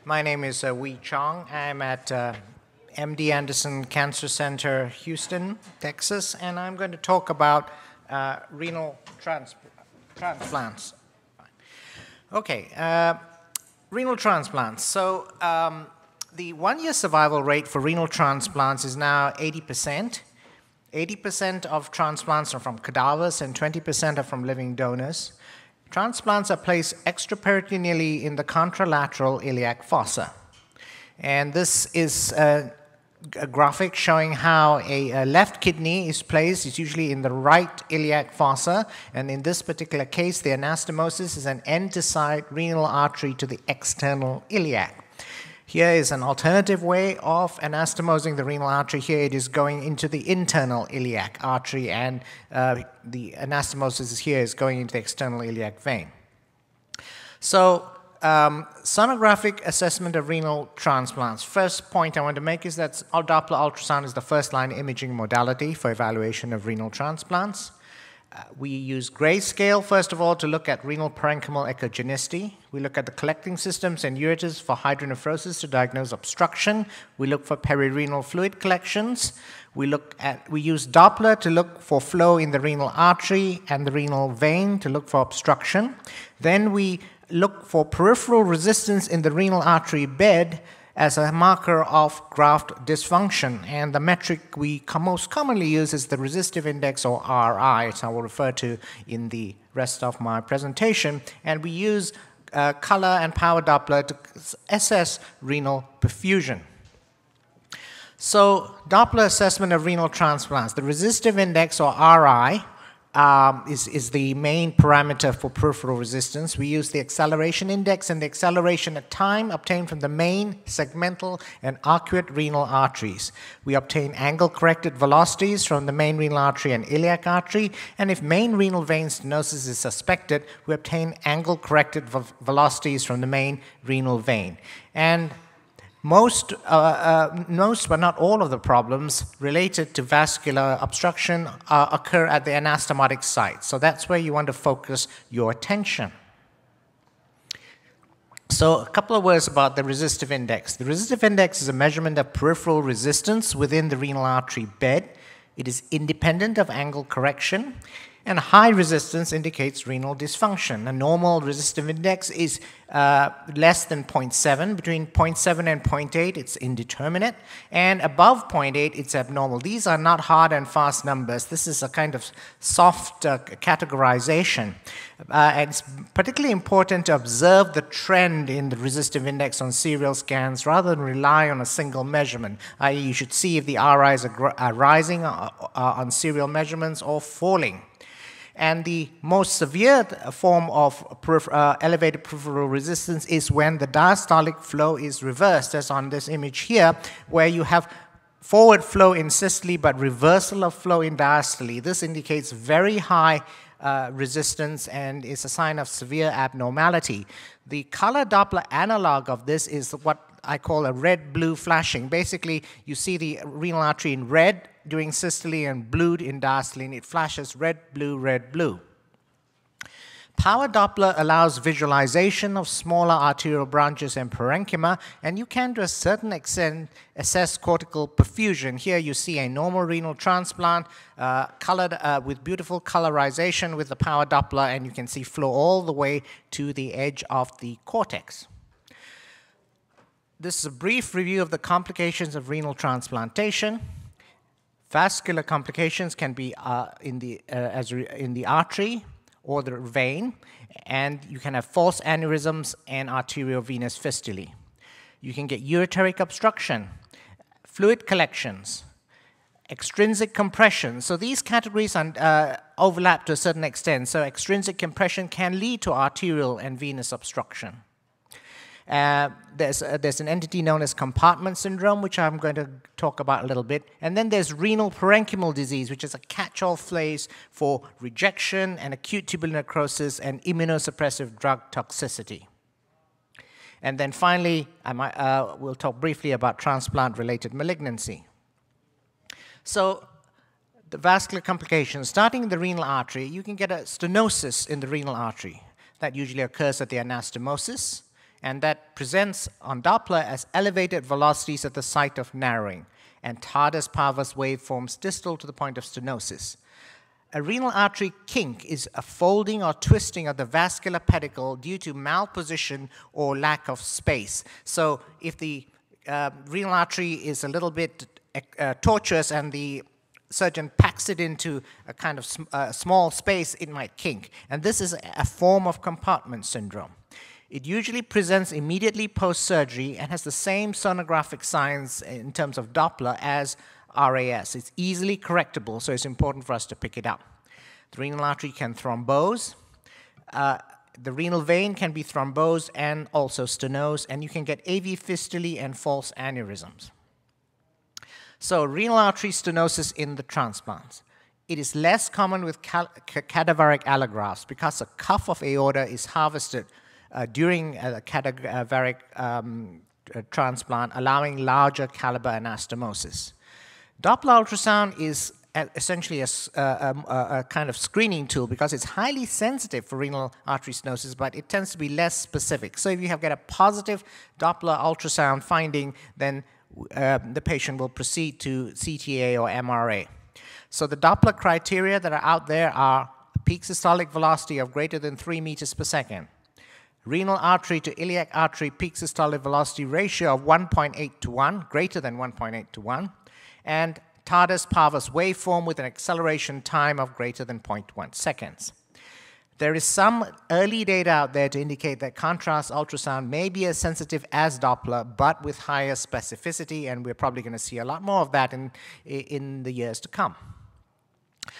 My name is Wee Chong. I'm at MD Anderson Cancer Center, Houston, Texas, and I'm going to talk about renal transplants. Okay, renal transplants. So the one-year survival rate for renal transplants is now 80%. 80% of transplants are from cadavers and 20% are from living donors. Transplants are placed extraperitoneally in the contralateral iliac fossa. And this is a graphic showing how a left kidney is placed. It's usually in the right iliac fossa. And in this particular case, the anastomosis is an end-to-side renal artery to the external iliac. Here is an alternative way of anastomosing the renal artery. Here it is going into the internal iliac artery, and the anastomosis here is going into the external iliac vein. So, sonographic assessment of renal transplants. First point I want to make is that Doppler ultrasound is the first-line imaging modality for evaluation of renal transplants. We use grayscale, first of all, to look at renal parenchymal echogenicity. We look at the collecting systems and ureters for hydronephrosis to diagnose obstruction. We look for perirenal fluid collections. We use Doppler to look for flow in the renal artery and the renal vein to look for obstruction. Then we look for peripheral resistance in the renal artery bed as a marker of graft dysfunction. And the metric we most commonly use is the resistive index, or RI, which I will refer to in the rest of my presentation. And we use color and power Doppler to assess renal perfusion. So, Doppler assessment of renal transplants. The resistive index, or RI, is the main parameter for peripheral resistance. We use the acceleration index and the acceleration at time obtained from the main, segmental, and arcuate renal arteries. We obtain angle-corrected velocities from the main renal artery and iliac artery, and if main renal vein stenosis is suspected, we obtain angle-corrected velocities from the main renal vein. And most but not all of the problems related to vascular obstruction occur at the anastomotic site. So that's where you want to focus your attention. So a couple of words about the resistive index. The resistive index is a measurement of peripheral resistance within the renal artery bed. It is independent of angle correction. And high resistance indicates renal dysfunction. A normal resistive index is less than 0.7. Between 0.7 and 0.8, it's indeterminate. And above 0.8, it's abnormal. These are not hard and fast numbers. This is a kind of soft categorization. And it's particularly important to observe the trend in the resistive index on serial scans rather than rely on a single measurement. I.e., you should see if the RIs are rising on serial measurements or falling. And the most severe form of elevated peripheral resistance is when the diastolic flow is reversed, as on this image here, where you have forward flow in systole but reversal of flow in diastole. This indicates very high resistance and is a sign of severe abnormality. The color Doppler analog of this is what I call a red-blue flashing. Basically, you see the renal artery in red during systole and blue in diastole, and it flashes red, blue. Power Doppler allows visualization of smaller arterial branches and parenchyma, and you can, to a certain extent, assess cortical perfusion. Here you see a normal renal transplant colored with beautiful colorization with the power Doppler, and you can see flow all the way to the edge of the cortex. This is a brief review of the complications of renal transplantation. Vascular complications can be in the artery or the vein, and you can have false aneurysms and arteriovenous fistulae. You can get ureteric obstruction, fluid collections, extrinsic compression. So these categories overlap to a certain extent. So extrinsic compression can lead to arterial and venous obstruction. There's an entity known as compartment syndrome, which I'm going to talk about a little bit. And then there's renal parenchymal disease, which is a catch-all phrase for rejection and acute tubular necrosis and immunosuppressive drug toxicity. And then finally, we'll talk briefly about transplant-related malignancy. So the vascular complications, starting in the renal artery, you can get a stenosis in the renal artery. That usually occurs at the anastomosis. and that presents on Doppler as elevated velocities at the site of narrowing, and tardus parvus waveforms distal to the point of stenosis. A renal artery kink is a folding or twisting of the vascular pedicle due to malposition or lack of space. So if the renal artery is a little bit tortuous and the surgeon packs it into a kind of small space, it might kink. And this is a form of compartment syndrome. It usually presents immediately post-surgery and has the same sonographic signs in terms of Doppler as RAS. It's easily correctable, so it's important for us to pick it up. The renal artery can thrombose. The renal vein can be thrombosed and also stenose, and you can get AV fistulae and false aneurysms. So renal artery stenosis in the transplants. It is less common with cadaveric allografts because a cuff of aorta is harvested during a cadaveric transplant, allowing larger caliber anastomosis. Doppler ultrasound is essentially a kind of screening tool because it's highly sensitive for renal artery stenosis, but it tends to be less specific. So if you get a positive Doppler ultrasound finding, then the patient will proceed to CTA or MRA. So the Doppler criteria that are out there are peak systolic velocity of greater than 3 meters per second, renal artery to iliac artery peak systolic velocity ratio of 1.8 to 1, greater than 1.8 to 1, and tardus parvus waveform with an acceleration time of greater than 0.1 seconds. There is some early data out there to indicate that contrast ultrasound may be as sensitive as Doppler, but with higher specificity, and we're probably going to see a lot more of that in the years to come.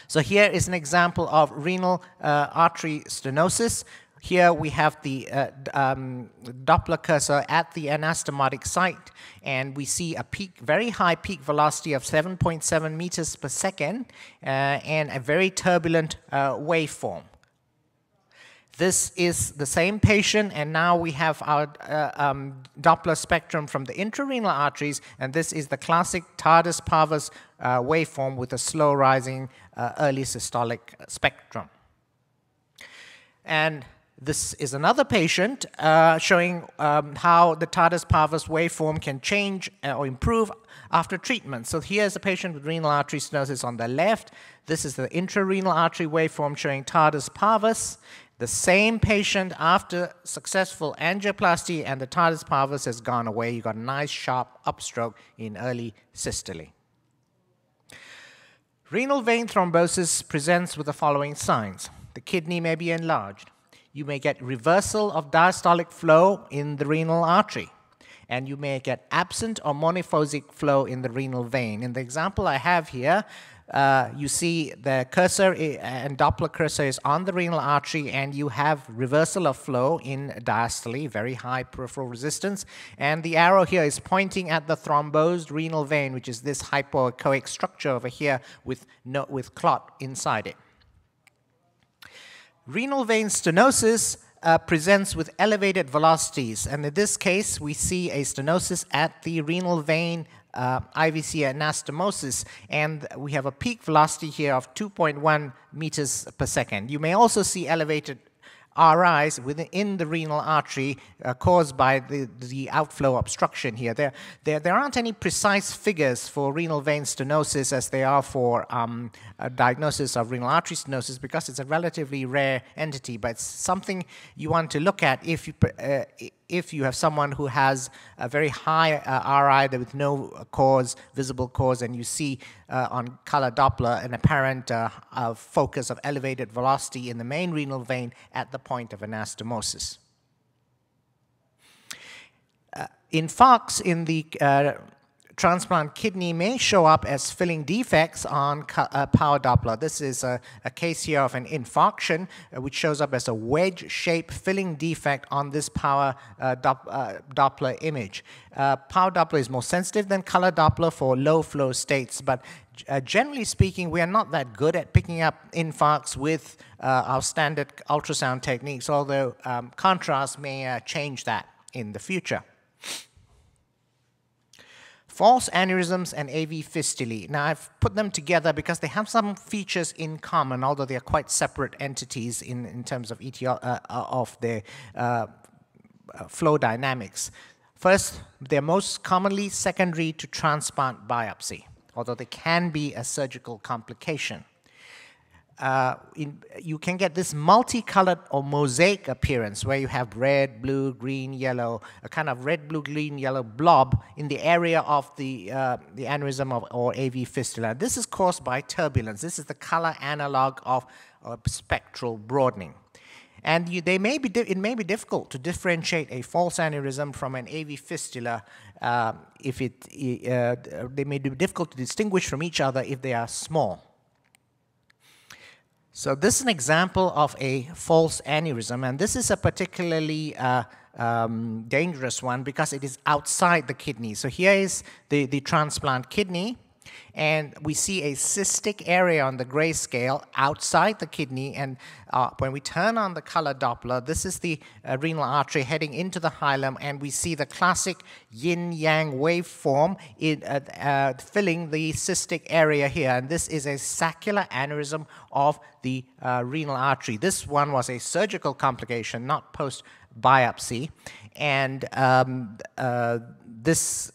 So here is an example of renal artery stenosis. Here we have the Doppler cursor at the anastomotic site, and we see a very high peak velocity of 7.7 meters per second and a very turbulent waveform. This is the same patient, and now we have our Doppler spectrum from the intrarenal arteries, and this is the classic tardus parvus waveform with a slow rising early systolic spectrum. And this is another patient showing how the tardus parvus waveform can change or improve after treatment. So here's a patient with renal artery stenosis on the left. This is the intrarenal artery waveform showing tardus parvus. The same patient after successful angioplasty, and the tardus parvus has gone away. You got a nice sharp upstroke in early systole. Renal vein thrombosis presents with the following signs. The kidney may be enlarged. You may get reversal of diastolic flow in the renal artery, and you may get absent or monophasic flow in the renal vein. In the example I have here, you see the cursor and Doppler cursor is on the renal artery, and you have reversal of flow in diastole, very high peripheral resistance, and the arrow here is pointing at the thrombosed renal vein, which is this hypoechoic structure over here with clot inside it. Renal vein stenosis presents with elevated velocities, and in this case we see a stenosis at the renal vein IVC anastomosis, and we have a peak velocity here of 2.1 meters per second. You may also see elevated RIs within the renal artery caused by the outflow obstruction here. There aren't any precise figures for renal vein stenosis as they are for a diagnosis of renal artery stenosis because it's a relatively rare entity, but it's something you want to look at if you have someone who has a very high RI with no visible cause, and you see on color Doppler an apparent focus of elevated velocity in the main renal vein at the point of anastomosis. Infarcts in the transplant kidney may show up as filling defects on power Doppler. This is a case here of an infarction which shows up as a wedge-shaped filling defect on this power Doppler image. Power Doppler is more sensitive than color Doppler for low flow states, but generally speaking, we are not that good at picking up infarcts with our standard ultrasound techniques, although contrast may change that in the future. False aneurysms and AV fistulae. Now, I've put them together because they have some features in common, although they are quite separate entities in terms of their flow dynamics. First, they're most commonly secondary to transplant biopsy, although they can be a surgical complication. You can get this multicolored or mosaic appearance where you have red, blue, green, yellow, a kind of red, blue, green, yellow blob in the area of the aneurysm or AV fistula. This is caused by turbulence. This is the color analog of spectral broadening. And it may be difficult to differentiate a false aneurysm from an AV fistula. They may be difficult to distinguish from each other if they are small. So this is an example of a false aneurysm, and this is a particularly dangerous one because it is outside the kidney. So here is the transplant kidney, and we see a cystic area on the grayscale outside the kidney, and when we turn on the color Doppler, this is the renal artery heading into the hilum, and we see the classic yin-yang waveform filling the cystic area here, and this is a saccular aneurysm of the renal artery. This one was a surgical complication, not post-biopsy, and this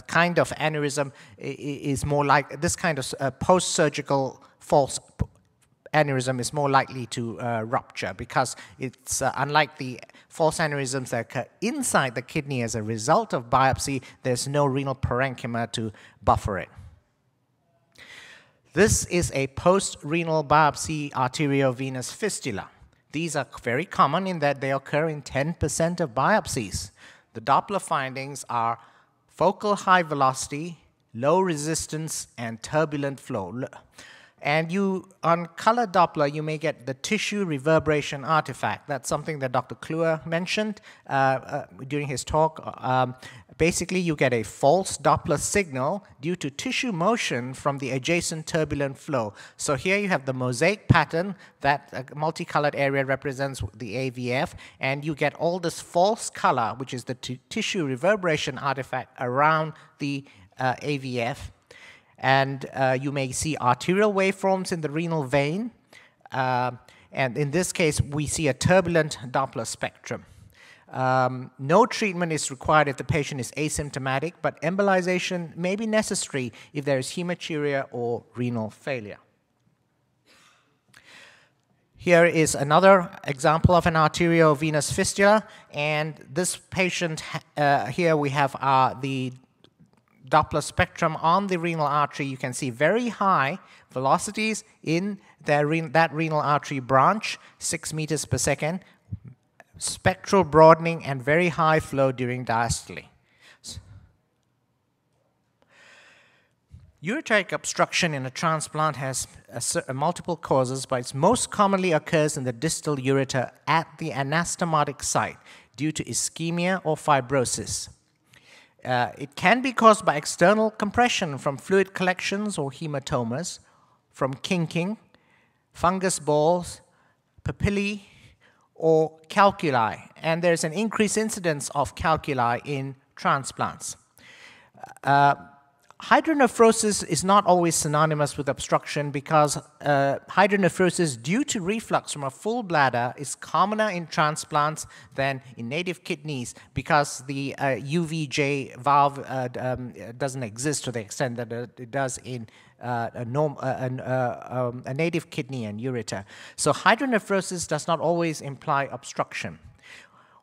kind of aneurysm is more like, this kind of post-surgical false aneurysm is more likely to rupture because it's unlike the false aneurysms that occur inside the kidney as a result of biopsy, there's no renal parenchyma to buffer it. This is a post-renal biopsy arteriovenous fistula. These are very common in that they occur in 10% of biopsies. The Doppler findings are focal high velocity, low resistance, and turbulent flow. And on color Doppler, you may get the tissue reverberation artifact. That's something that Dr. Kluwer mentioned during his talk. Basically, you get a false Doppler signal due to tissue motion from the adjacent turbulent flow. So here you have the mosaic pattern. That multicolored area represents the AVF, and you get all this false color, which is the tissue reverberation artifact around the AVF. And you may see arterial waveforms in the renal vein. And in this case, we see a turbulent Doppler spectrum. No treatment is required if the patient is asymptomatic, but embolization may be necessary if there is hematuria or renal failure. Here is another example of an arteriovenous fistula, and this patient, here we have the Doppler spectrum on the renal artery. You can see very high velocities in that renal artery branch, 6 meters per second, spectral broadening, and very high flow during diastole. Ureteric obstruction in a transplant has multiple causes, but it most commonly occurs in the distal ureter at the anastomotic site due to ischemia or fibrosis. It can be caused by external compression from fluid collections or hematomas, from kinking, fungus balls, papillae, or calculi, and there's an increased incidence of calculi in transplants. Hydronephrosis is not always synonymous with obstruction because hydronephrosis due to reflux from a full bladder is commoner in transplants than in native kidneys because the UVJ valve doesn't exist to the extent that it does in a native kidney and ureter. So hydronephrosis does not always imply obstruction.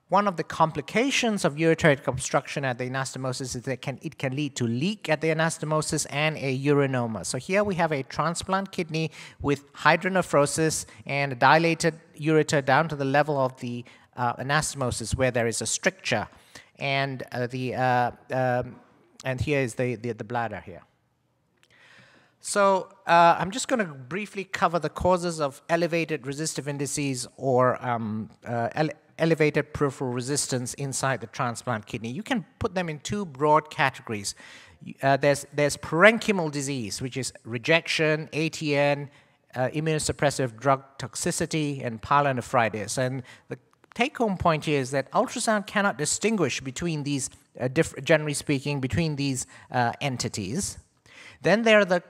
One of the complications of ureteric obstruction at the anastomosis is that it can lead to leak at the anastomosis and a urinoma. So here we have a transplant kidney with hydronephrosis and a dilated ureter down to the level of the anastomosis where there is a stricture, and and here is the bladder here. So I'm just going to briefly cover the causes of elevated resistive indices or elevated peripheral resistance inside the transplant kidney. You can put them in two broad categories. There's parenchymal disease, which is rejection, ATN, immunosuppressive drug toxicity, and pyelonephritis. And the take-home point here is that ultrasound cannot distinguish between these, generally speaking, between these entities. Then there are the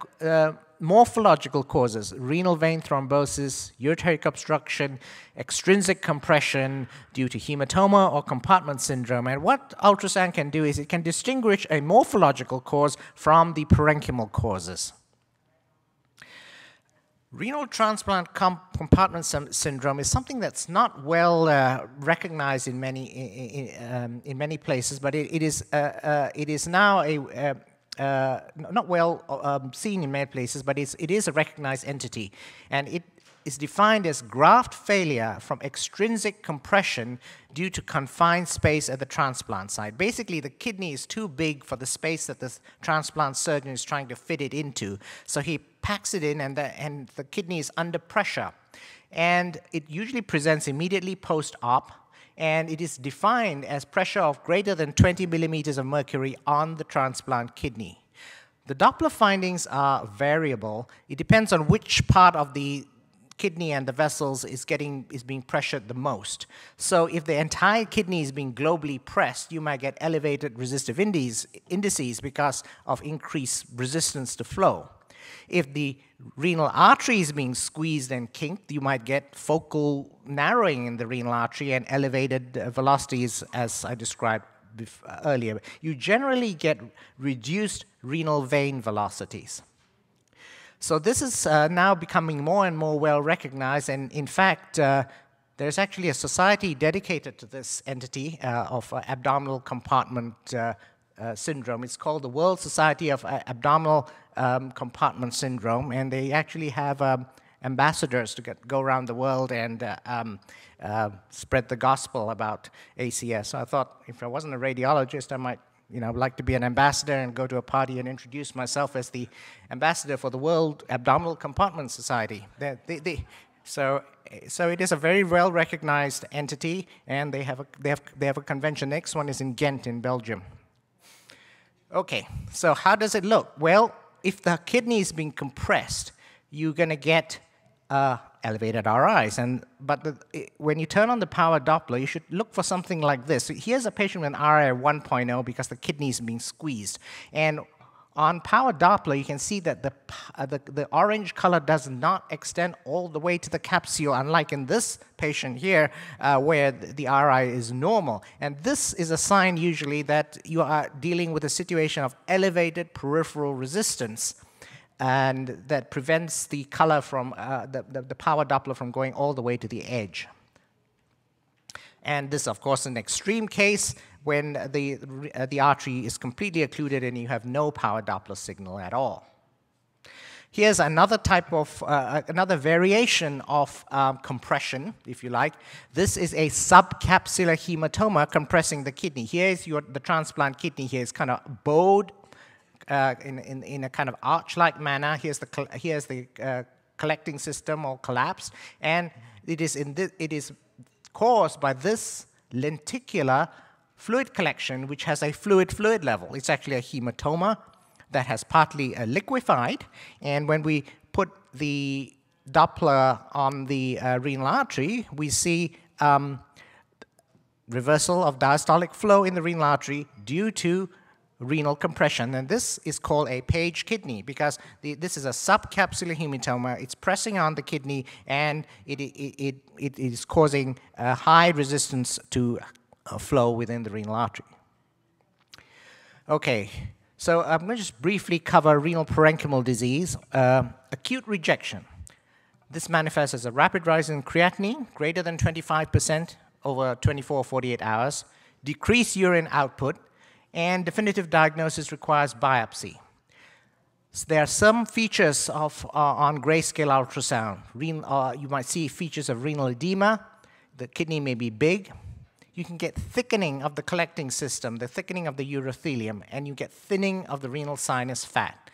morphological causes: renal vein thrombosis, ureteric obstruction, extrinsic compression due to hematoma or compartment syndrome. And what ultrasound can do is it can distinguish a morphological cause from the parenchymal causes. Renal transplant compartment syndrome is something that's not well recognized in many places, but it is now not well seen in many places, but it is a recognized entity, and it is defined as graft failure from extrinsic compression due to confined space at the transplant site. Basically, the kidney is too big for the space that the transplant surgeon is trying to fit it into, so he packs it in, and the kidney is under pressure. And it usually presents immediately post-op, and it is defined as pressure of greater than 20 millimeters of mercury on the transplant kidney. The Doppler findings are variable. It depends on which part of the kidney and the vessels is being pressured the most. So if the entire kidney is being globally pressed, you might get elevated resistive indices because of increased resistance to flow. If the renal artery is being squeezed and kinked, you might get focal narrowing in the renal artery and elevated velocities, as I described earlier. You generally get reduced renal vein velocities. So this is now becoming more and more well recognized, and in fact, there's actually a society dedicated to this entity of abdominal compartment syndrome. It's called the World Society of Abdominal Compartment Syndrome, and they actually have ambassadors to go around the world and spread the gospel about ACS. So I thought if I wasn't a radiologist, I might like to be an ambassador and go to a party and introduce myself as the ambassador for the World Abdominal Compartment Society. So it is a very well-recognized entity, and they have a convention. Next one is in Ghent in Belgium. Okay, so how does it look? Well, if the kidney is being compressed, you're going to get elevated RIs. But when you turn on the power Doppler, you should look for something like this. So here's a patient with an RI 1.0 because the kidney is being squeezed. And on power Doppler, you can see that the orange color does not extend all the way to the capsule, unlike in this patient here, where the RI is normal. And this is a sign usually that you are dealing with a situation of elevated peripheral resistance, and that prevents the color from the power Doppler from going all the way to the edge. And this, of course, an extreme case when the artery is completely occluded and you have no power Doppler signal at all. Here's another type of, another variation of compression, if you like. This is a subcapsular hematoma compressing the kidney. Here is the transplant kidney. Here is kind of bowed in a kind of arch-like manner. Here's the collecting system or collapse, and it is caused by this lenticular fluid collection, which has a fluid level. It's actually a hematoma that has partly liquefied, and when we put the Doppler on the renal artery, we see reversal of diastolic flow in the renal artery due to renal compression, and this is called a page kidney because this is a subcapsular hematoma. It's pressing on the kidney, and it is causing high resistance to flow within the renal artery. Okay, so I'm going to just briefly cover renal parenchymal disease. Acute rejection. This manifests as a rapid rise in creatinine, greater than 25% over 24 or 48 hours, decreased urine output, and definitive diagnosis requires biopsy. So there are some features on grayscale ultrasound. You might see features of renal edema. The kidney may be big. You can get thickening of the collecting system, the thickening of the urothelium, and you get thinning of the renal sinus fat.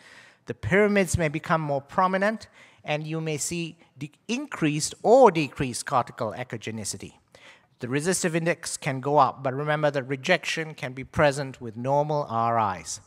The pyramids may become more prominent, and you may see increased or decreased cortical echogenicity. The resistive index can go up, but remember that rejection can be present with normal RIs.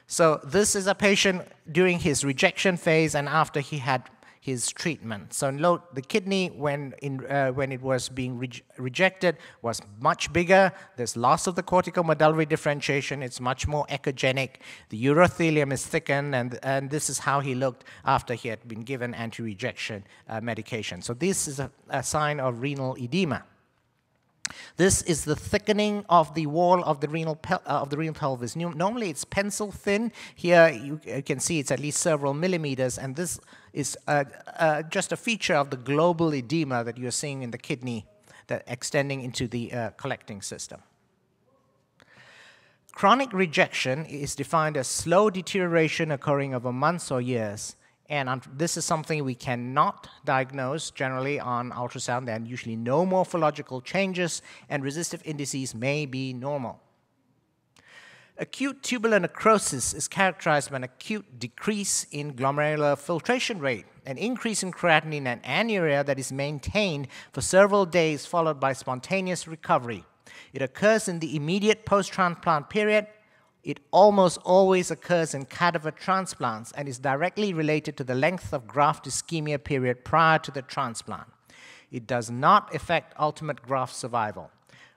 So this is a patient during his rejection phase and after he had his treatment. So note, the kidney, when it was being rejected, was much bigger. There's loss of the corticomedullary differentiation. It's much more echogenic. The urothelium is thickened, and this is how he looked after he had been given anti-rejection medication. So this is a sign of renal edema. This is the thickening of the wall of the renal pelvis. Normally it's pencil thin. Here you can see it's at least several millimeters, and this is just a feature of the global edema that you're seeing in the kidney that extending into the collecting system. Chronic rejection is defined as slow deterioration occurring over months or years. And this is something we cannot diagnose generally on ultrasound. There are usually no morphological changes, and resistive indices may be normal. Acute tubular necrosis is characterized by an acute decrease in glomerular filtration rate, an increase in creatinine and anuria that is maintained for several days, followed by spontaneous recovery. It occurs in the immediate post-transplant period. It almost always occurs in cadaver transplants and is directly related to the length of graft ischemia period prior to the transplant. It does not affect ultimate graft survival.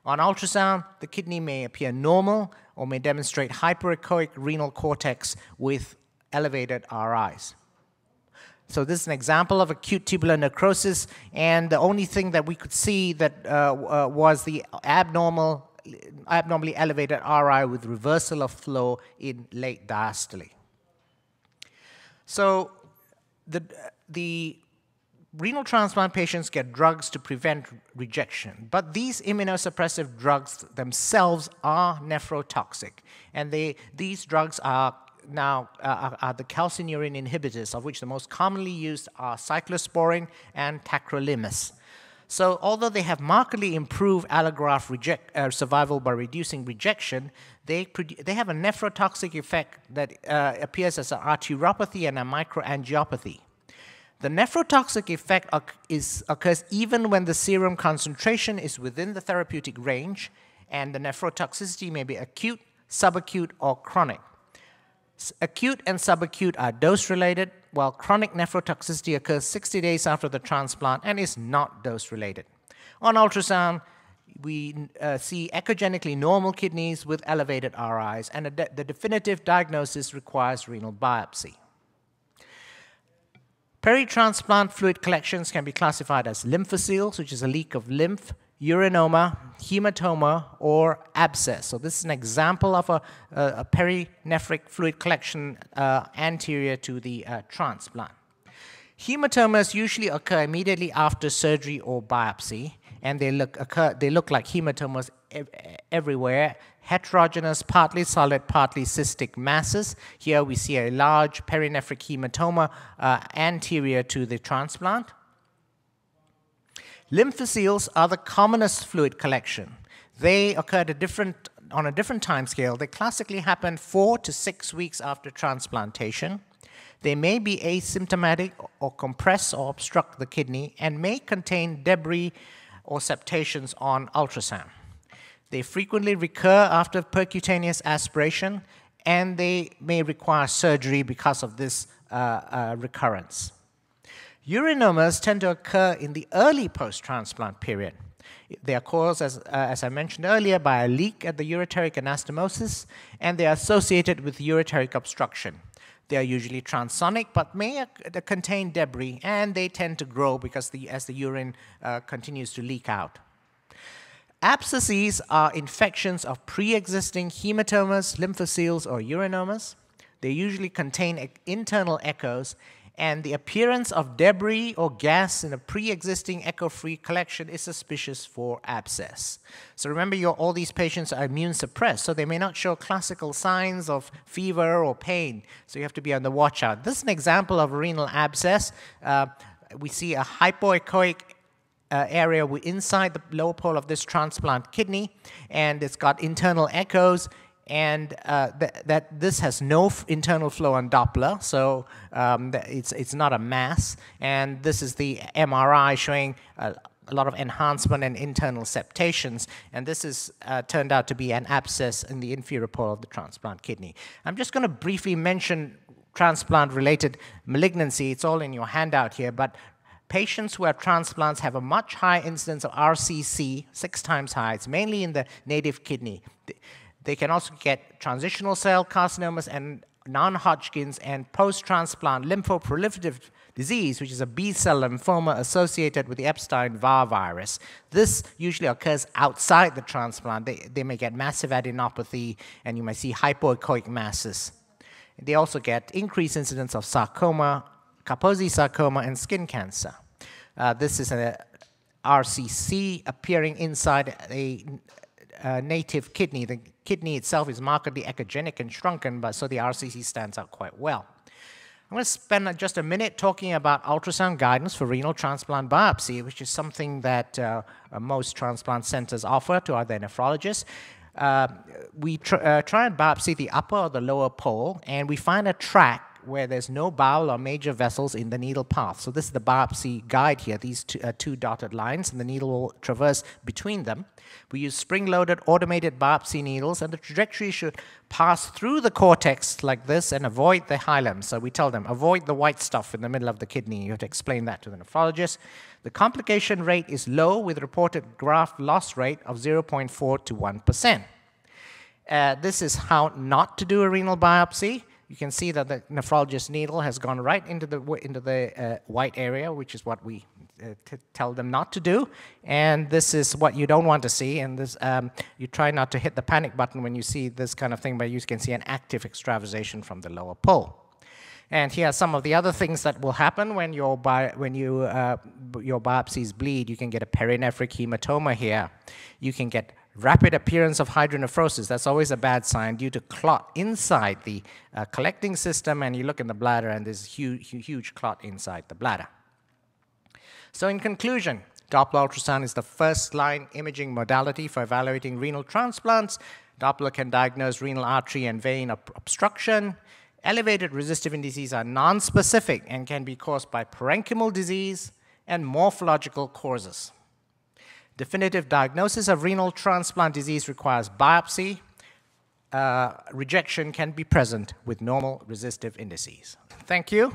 On ultrasound, the kidney may appear normal or may demonstrate hyperechoic renal cortex with elevated RIs. So this is an example of acute tubular necrosis, and the only thing that we could see that was the abnormally elevated RI with reversal of flow in late diastole. So the renal transplant patients get drugs to prevent rejection, but these immunosuppressive drugs themselves are nephrotoxic, and these drugs are now the calcineurin inhibitors, of which the most commonly used are cyclosporine and tacrolimus. So although they have markedly improved allograft survival by reducing rejection, they have a nephrotoxic effect that appears as an arteriopathy and a microangiopathy. The nephrotoxic effect occurs even when the serum concentration is within the therapeutic range, and the nephrotoxicity may be acute, subacute, or chronic. Acute and subacute are dose-related, while chronic nephrotoxicity occurs 60 days after the transplant and is not dose-related. On ultrasound, we see echogenically normal kidneys with elevated RIs, and the definitive diagnosis requires renal biopsy. Peritransplant fluid collections can be classified as lymphoceles, which is a leak of lymph, urinoma, hematoma, or abscess. So this is an example of a perinephric fluid collection anterior to the transplant. Hematomas usually occur immediately after surgery or biopsy, and they look like hematomas everywhere, heterogeneous, partly solid, partly cystic masses. Here we see a large perinephric hematoma anterior to the transplant. Lymphoceles are the commonest fluid collection. They occur on a different time scale. They classically happen 4 to 6 weeks after transplantation. They may be asymptomatic or compress or obstruct the kidney and may contain debris or septations on ultrasound. They frequently recur after percutaneous aspiration, and they may require surgery because of this recurrence. Urinomas tend to occur in the early post-transplant period. They are caused, as I mentioned earlier, by a leak at the ureteric anastomosis, and they are associated with ureteric obstruction. They are usually transonic, but may contain debris, and they tend to grow because as the urine continues to leak out. Abscesses are infections of pre-existing hematomas, lymphoceles, or urinomas. They usually contain internal echoes, and the appearance of debris or gas in a pre-existing echo-free collection is suspicious for abscess. So remember, all these patients are immune suppressed, so they may not show classical signs of fever or pain, so you have to be on the watch out. This is an example of a renal abscess. We see a hypoechoic area inside the lower pole of this transplant kidney, and it's got internal echoes, and that this has no internal flow on Doppler, so it's not a mass. And this is the MRI showing a lot of enhancement and internal septations, and this is turned out to be an abscess in the inferior pole of the transplant kidney. I'm just going to briefly mention transplant-related malignancy. It's all in your handout here, but patients who have transplants have a much higher incidence of RCC, 6 times higher. It's mainly in the native kidney. They can also get transitional cell carcinomas and non-Hodgkin's and post-transplant lymphoproliferative disease, which is a B-cell lymphoma associated with the Epstein-Barr virus. This usually occurs outside the transplant. They may get massive adenopathy, and you may see hypoechoic masses. They also get increased incidence of sarcoma, Kaposi sarcoma, and skin cancer. This is an RCC appearing inside a native kidney. The kidney itself is markedly echogenic and shrunken, but so the RCC stands out quite well. I'm going to spend just a minute talking about ultrasound guidance for renal transplant biopsy, which is something that most transplant centers offer to other nephrologists. We try and biopsy the upper or the lower pole, and we find a track where there's no bowel or major vessels in the needle path. So this is the biopsy guide here, these two dotted lines, and the needle will traverse between them. We use spring-loaded automated biopsy needles, and the trajectory should pass through the cortex like this and avoid the hilum. So we tell them, avoid the white stuff in the middle of the kidney. You have to explain that to the nephrologist. The complication rate is low with reported graft loss rate of 0.4 to 1%. This is how not to do a renal biopsy. You can see that the nephrologist needle has gone right into the white area, which is what we tell them not to do. And this is what you don't want to see. And this, you try not to hit the panic button when you see this kind of thing, but you can see an active extravasation from the lower pole. And here are some of the other things that will happen when your biopsies bleed. You can get a perinephric hematoma here. You can get rapid appearance of hydronephrosis. That's always a bad sign due to clot inside the collecting system, and you look in the bladder and there's huge clot inside the bladder. So in conclusion, Doppler ultrasound is the first-line imaging modality for evaluating renal transplants. Doppler can diagnose renal artery and vein obstruction. Elevated resistive indices are nonspecific and can be caused by parenchymal disease and morphological causes. Definitive diagnosis of renal transplant disease requires biopsy. Rejection can be present with normal resistive indices. Thank you.